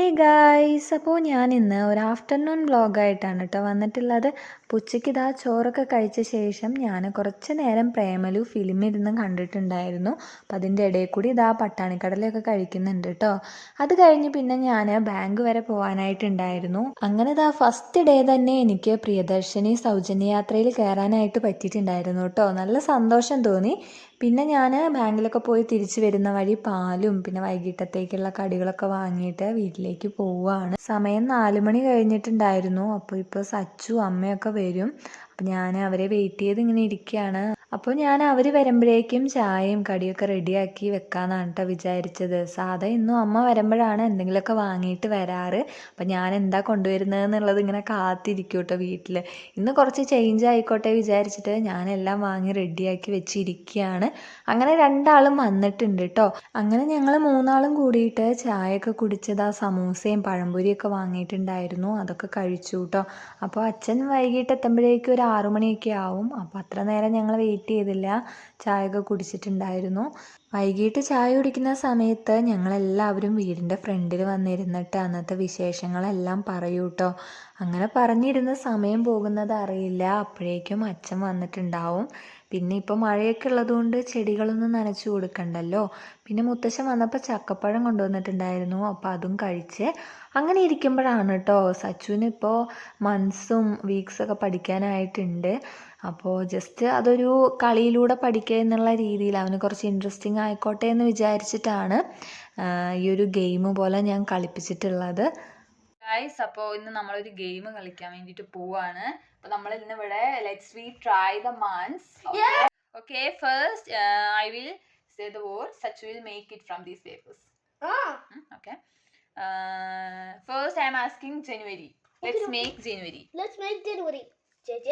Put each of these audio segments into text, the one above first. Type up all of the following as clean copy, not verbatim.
Hey guys, അപ്പോൾ ഞാൻ ഇന്ന് ഒരു ആഫ്റ്റർനൂൺ വ്ളോഗായിട്ടാണ് കേട്ടോ വന്നിട്ടുള്ളത്. അപ്പോൾ ഉച്ചയ്ക്ക് ഇതാ ചോറൊക്കെ കഴിച്ച ശേഷം ഞാൻ കുറച്ച് നേരം പ്രേമലു ഫിലിം ഇരുന്ന് കണ്ടിട്ടുണ്ടായിരുന്നു. അപ്പോൾ അതിൻ്റെ ഇടയിൽ കൂടി ഇതാ പട്ടാണിക്കടലയൊക്കെ കഴിക്കുന്നുണ്ട് കേട്ടോ. അത് കഴിഞ്ഞ് പിന്നെ ഞാൻ ബാങ്ക് വരെ പോകാനായിട്ടുണ്ടായിരുന്നു. അങ്ങനെ ഇതാ ഫസ്റ്റ് ഡേ തന്നെ എനിക്ക് പ്രിയദർശിനി സൗജന്യ യാത്രയിൽ കയറാനായിട്ട് പറ്റിയിട്ടുണ്ടായിരുന്നു കേട്ടോ. നല്ല സന്തോഷം തോന്നി. പിന്നെ ഞാൻ ബാങ്കിലൊക്കെ പോയി തിരിച്ചു വരുന്ന വഴി പാലും പിന്നെ വൈകിട്ടത്തേക്കുള്ള കടികളൊക്കെ വാങ്ങിയിട്ട് വീട്ടിലേക്ക് പോവുകയാണ്. സമയം 4 മണി കഴിഞ്ഞിട്ടുണ്ടായിരുന്നു. അപ്പോൾ ഇപ്പോൾ സച്ചു അമ്മയൊക്കെ വരും. അപ്പോൾ ഞാൻ അവരെ വെയിറ്റ് ചെയ്ത് ഇങ്ങനെ ഇരിക്കുകയാണ്. അപ്പോൾ ഞാൻ അവർ വരുമ്പോഴേക്കും ചായയും കടിയൊക്കെ റെഡിയാക്കി വെക്കാമെന്നാണ് കേട്ടോ വിചാരിച്ചത്. സാധാ ഇന്നും അമ്മ വരുമ്പോഴാണ് എന്തെങ്കിലുമൊക്കെ വാങ്ങിയിട്ട് വരാറ്. അപ്പം ഞാൻ എന്താ കൊണ്ടുവരുന്നത് എന്നുള്ളത് ഇങ്ങനെ കാത്തിരിക്കും കേട്ടോ വീട്ടിൽ. ഇന്ന് കുറച്ച് ചേഞ്ച് ആയിക്കോട്ടെ വിചാരിച്ചിട്ട് ഞാനെല്ലാം വാങ്ങി റെഡിയാക്കി വെച്ചിരിക്കുകയാണ്. അങ്ങനെ 2 ആളും വന്നിട്ടുണ്ട് കേട്ടോ. അങ്ങനെ ഞങ്ങൾ 3 ആളും കൂടിയിട്ട് ചായയൊക്കെ കുടിച്ചത് ആ സമൂസയും പഴംപൊരിയൊക്കെ വാങ്ങിയിട്ടുണ്ടായിരുന്നു. അതൊക്കെ കഴിച്ചു കേട്ടോ. അപ്പോൾ അച്ഛൻ വൈകിട്ട് എത്തുമ്പോഴേക്കും ഒരു 6 മണിയൊക്കെ ആവും. അപ്പോൾ അത്ര നേരം ഞങ്ങൾ വെയിറ്റ് ചെയ്തില്ല, ചായയൊക്കെ കുടിച്ചിട്ടുണ്ടായിരുന്നു. വൈകിട്ട് ചായ കുടിക്കുന്ന സമയത്ത് ഞങ്ങളെല്ലാവരും വീടിൻ്റെ ഫ്രണ്ടിൽ വന്നിരുന്നിട്ട് അന്നത്തെ വിശേഷങ്ങളെല്ലാം പറയൂ കേട്ടോ. അങ്ങനെ പറഞ്ഞിരുന്ന സമയം പോകുന്നത് അറിയില്ല. അപ്പോഴേക്കും അച്ഛൻ വന്നിട്ടുണ്ടാവും. പിന്നെ ഇപ്പോൾ മഴയൊക്കെ ഉള്ളതുകൊണ്ട് ചെടികളൊന്നും നനച്ചു കൊടുക്കണ്ടല്ലോ. പിന്നെ മുത്തശ്ശൻ വന്നപ്പോൾ ചക്കപ്പഴം കൊണ്ടുവന്നിട്ടുണ്ടായിരുന്നു. അപ്പോൾ അതും കഴിച്ച് അങ്ങനെ ഇരിക്കുമ്പോഴാണ് കേട്ടോ സച്ചുവിന് ഇപ്പോൾ മന്ത്സും വീക്സൊക്കെ പഠിക്കാനായിട്ടുണ്ട്. അപ്പോൾ ജസ്റ്റ് അതൊരു കളിയിലൂടെ പഠിക്കുക എന്നുള്ള രീതിയിൽ അവന് കുറച്ച് ഇൻട്രസ്റ്റിംഗ് ആയിക്കോട്ടെ എന്ന് വിചാരിച്ചിട്ടാണ് ഈ ഒരു ഗെയിം പോലെ ഞാൻ കളിപ്പിച്ചിട്ടുള്ളത്. ഗൈസ്, അപ്പോൾ ഇന്ന് നമ്മളൊരു ഗെയിം കളിക്കാൻ വേണ്ടിയിട്ട് പോവാണ്. അപ്പോൾ നമ്മൾ ഇന്ന് ഇവിടെ let's we try the months. Okay, first I will say the word, such will make it from these papers. Okay, first I am asking January. Let's make January. JJ.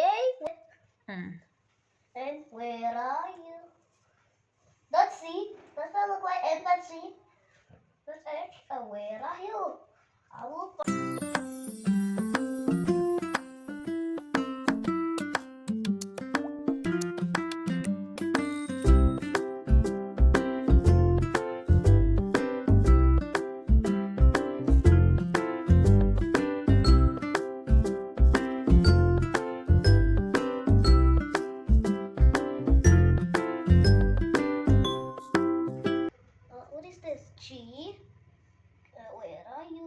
And where are you? Let's see. Does that look like M? Let's see. Let's H. Where are you? I will. G. Where are you?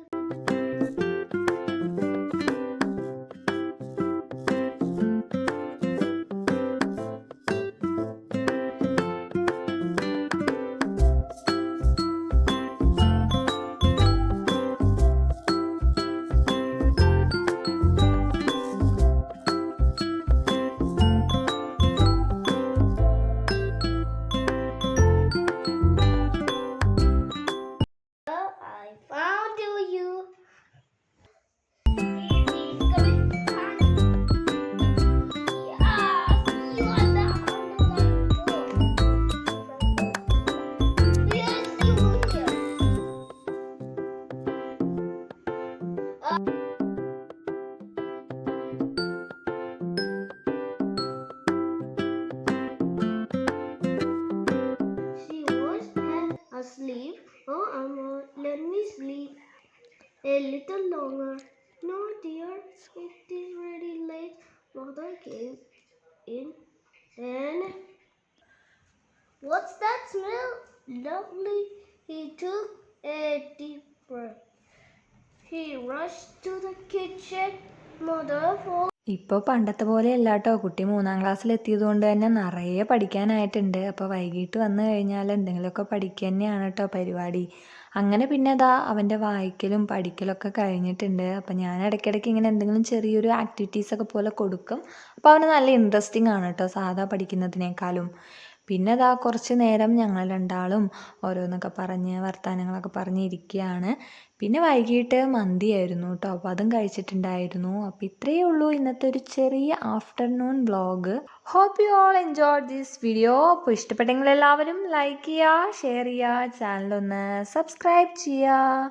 Sleep. Oh, Amma, let me sleep a little longer. No, dear, it is already late. Mother came in and what's that smell? Lovely. He took a deep breath. He rushed to the kitchen. Mother followed. ഇപ്പോൾ പണ്ടത്തെ പോലെയല്ല കേട്ടോ, കുട്ടി 3-ാം ക്ലാസ്സിലെത്തിയത് കൊണ്ട് തന്നെ നിറയെ പഠിക്കാനായിട്ടുണ്ട്. അപ്പോൾ വൈകിട്ട് വന്നു കഴിഞ്ഞാൽ എന്തെങ്കിലുമൊക്കെ പഠിക്കുക തന്നെയാണ് കേട്ടോ പരിപാടി. അങ്ങനെ പിന്നെ അതാ അവൻ്റെ വായിക്കലും പഠിക്കലൊക്കെ കഴിഞ്ഞിട്ടുണ്ട്. അപ്പോൾ ഞാൻ ഇടയ്ക്കിടയ്ക്ക് ഇങ്ങനെ എന്തെങ്കിലും ചെറിയൊരു ആക്ടിവിറ്റീസൊക്കെ പോലെ കൊടുക്കും. അപ്പോൾ അവന് നല്ല ഇൻട്രസ്റ്റിംഗ് ആണ് കേട്ടോ സാധാ പഠിക്കുന്നതിനേക്കാളും. പിന്നെ അതാ കുറച്ച് നേരം ഞങ്ങൾ 2 ആളും ഓരോന്നൊക്കെ പറഞ്ഞ് വർത്തമാനങ്ങളൊക്കെ പറഞ്ഞിരിക്കുകയാണ്. പിന്നെ വൈകിട്ട് മന്തിയായിരുന്നു കേട്ടോ. അപ്പോൾ അതും കഴിച്ചിട്ടുണ്ടായിരുന്നു. അപ്പോൾ ഇത്രയേ ഉള്ളൂ ഇന്നത്തെ ഒരു ചെറിയ afternoon vlog. Hope you all enjoy this video. അപ്പോൾ ഇഷ്ടപ്പെട്ടെങ്കിൽ എല്ലാവരും ലൈക്ക് ചെയ്യുക, ഷെയർ ചെയ്യുക, ചാനലൊന്ന് സബ്സ്ക്രൈബ് ചെയ്യുക.